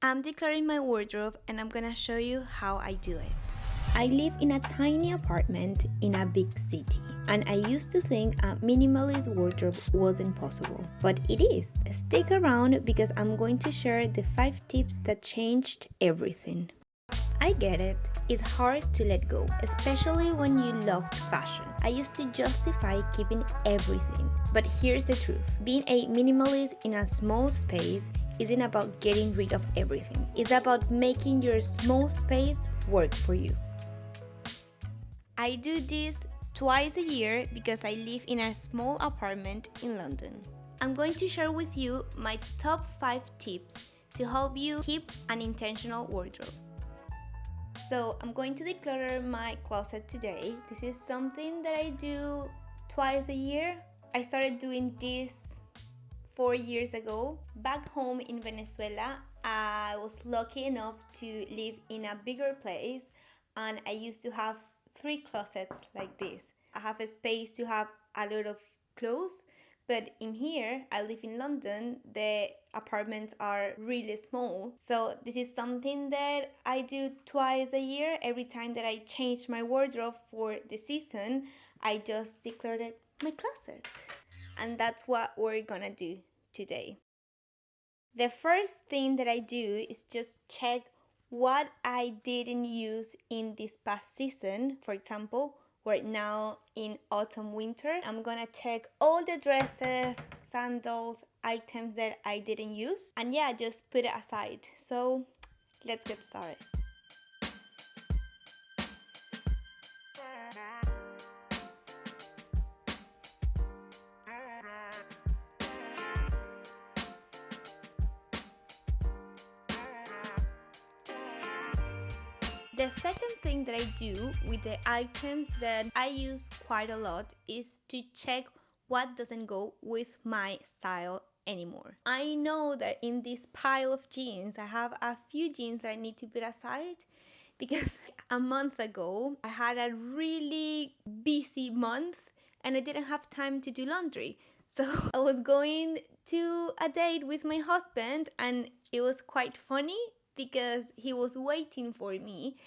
I'm decluttering my wardrobe and I'm gonna show you how I do it. I live in a tiny apartment in a big city, and I used to think a minimalist wardrobe wasn't possible, but it is. Stick around because I'm going to share the 5 tips that changed everything. I get it. It's hard to let go, especially when you love fashion. I used to justify keeping everything, but here's the truth. Being a minimalist in a small space isn't about getting rid of everything. It's about making your small space work for you. I do this twice a year because I live in a small apartment in London. I'm going to share with you my top 5 tips to help you keep an intentional wardrobe. So I'm going to declutter my closet today. This is something that I do twice a year. I started doing this 4 years ago. Back home in Venezuela, I was lucky enough to live in a bigger place, and I used to have 3 closets like this. I have a space to have a lot of clothes, but in here, I live in London, the apartments are really small. So this is something that I do twice a year. Every time that I change my wardrobe for the season, I just decluttered my closet. And that's what we're gonna do today. The first thing that I do is just check what I didn't use in this past season. For example, we're now in autumn winter. I'm gonna check all the dresses, sandals, items that I didn't use, and yeah, just put it aside. So let's get started. The second thing that I do with the items that I use quite a lot is to check what doesn't go with my style anymore. I know that in this pile of jeans, I have a few jeans that I need to put aside because a month ago I had a really busy month and I didn't have time to do laundry. So I was going to a date with my husband and it was quite funny because he was waiting for me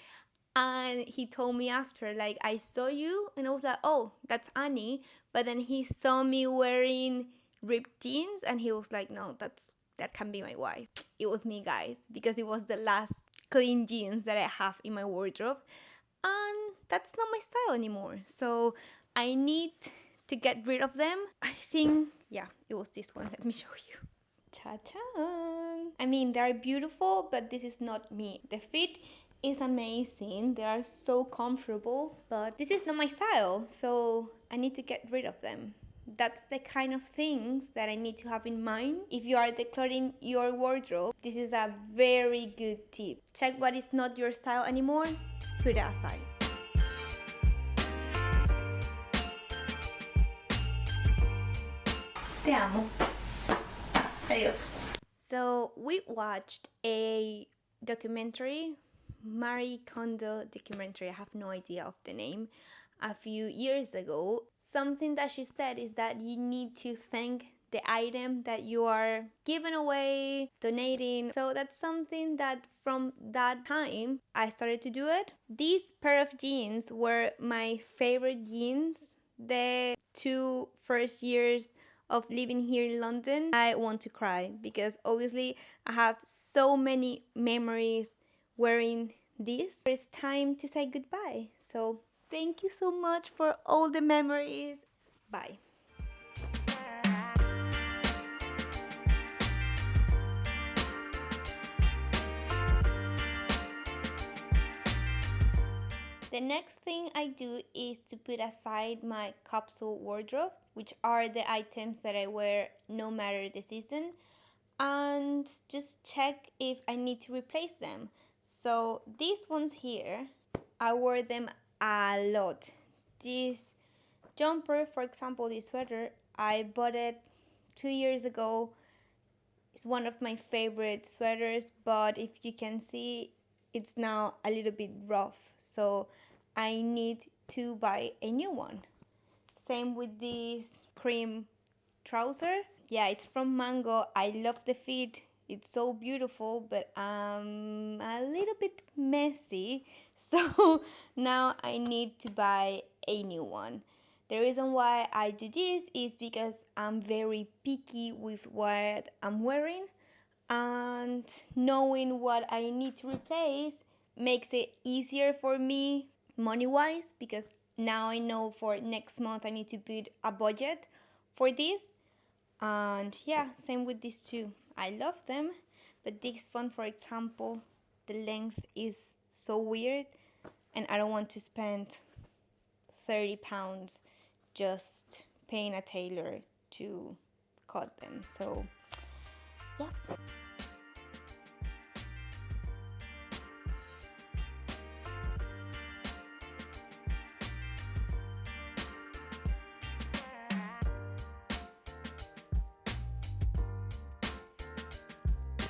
and he told me after, like, I saw you, and I was like, oh, that's Annie. But then he saw me wearing ripped jeans and he was like, no, that can be my wife. It was me, guys, because it was the last clean jeans that I have in my wardrobe, and that's not my style anymore. So I need to get rid of them. I think, yeah, it was this one. Let me show you. Cha-cha! I mean, they are beautiful, but this is not me. The fit is amazing. They are so comfortable, but this is not my style, so I need to get rid of them. That's the kind of things that I need to have in mind. If you are decluttering your wardrobe, this is a very good tip. Check what is not your style anymore, put it aside. Te amo. Adios. So we watched a documentary, Marie Kondo documentary, I have no idea of the name, a few years ago. Something that she said is that you need to thank the item that you are giving away, donating. So that's something that from that time I started to do it. These pair of jeans were my favorite jeans the 2 first years of living here in London. I want to cry because obviously I have so many memories wearing this. It's time to say goodbye. So thank you so much for all the memories. Bye. The next thing I do is to put aside my capsule wardrobe, which are the items that I wear no matter the season, and just check if I need to replace them. So these ones here, I wear them a lot. This jumper, for example, this sweater, I bought it 2 years ago. It's one of my favorite sweaters, but if you can see, it's now a little bit rough, so I need to buy a new one. Same with this cream trouser. Yeah, it's from Mango. I love the fit. It's so beautiful, but I'm a little bit messy. So now I need to buy a new one. The reason why I do this is because I'm very picky with what I'm wearing, and knowing what I need to replace makes it easier for me money wise, because now I know for next month I need to put a budget for this. And yeah, same with these two. I love them, but this one, for example, the length is so weird, and I don't want to spend 30 pounds just paying a tailor to cut them. So yeah.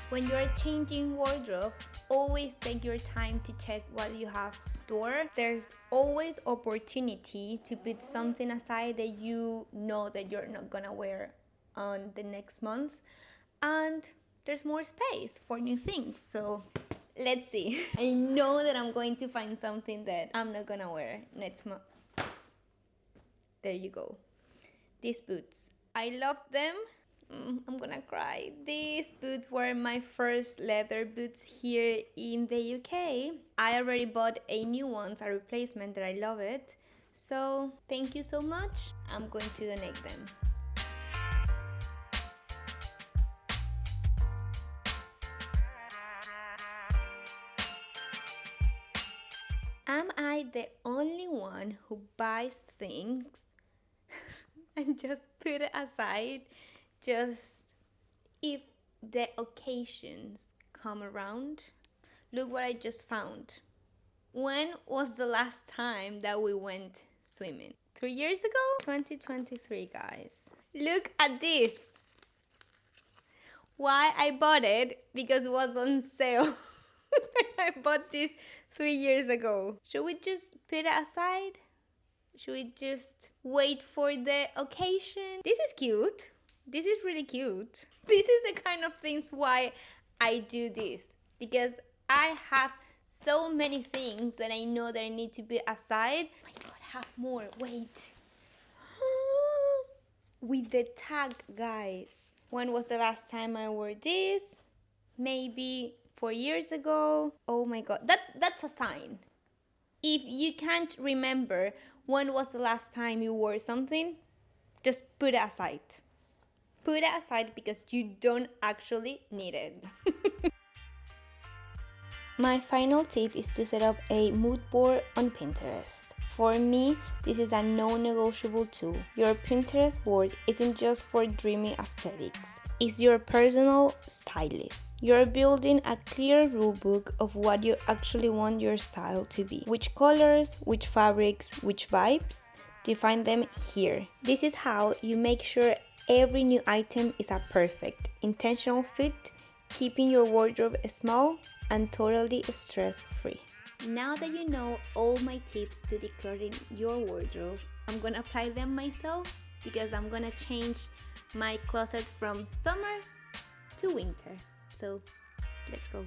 When you're changing wardrobe, always take your time to check what you have stored. There's always opportunity to put something aside that you know that you're not gonna wear on the next month, and there's more space for new things. So let's see. I know that I'm going to find something that I'm not gonna wear next month. There you go. These boots, I love them. I'm gonna cry. These boots were my first leather boots here in the UK. I already bought a new one, a replacement that I love it. So thank you so much. I'm going to donate them. Am I the only one who buys things and just put it aside just if the occasions come around? Look what I just found. When was the last time that we went swimming? 3 years ago? 2023, guys. Look at this. Why I bought it? Because it was on sale. I bought this 3 years ago. Should we just put it aside? Should we just wait for the occasion? This is cute. This is really cute. This is the kind of things why I do this. Because I have so many things that I know that I need to put aside. Oh my God, I have more. Wait. With the tag, guys. When was the last time I wore this? Maybe 4 years ago. Oh my God, that's a sign. If you can't remember when was the last time you wore something, just put it aside. Put it aside because you don't actually need it. My final tip is to set up a mood board on Pinterest. For me, this is a non-negotiable tool. Your Pinterest board isn't just for dreamy aesthetics. It's your personal stylist. You're building a clear rulebook of what you actually want your style to be. Which colors, which fabrics, which vibes. Define them here. This is how you make sure every new item is a perfect, intentional fit, keeping your wardrobe small and totally stress-free. Now that you know all my tips to decluttering your wardrobe, I'm gonna apply them myself because I'm gonna change my closet from summer to winter. So let's go.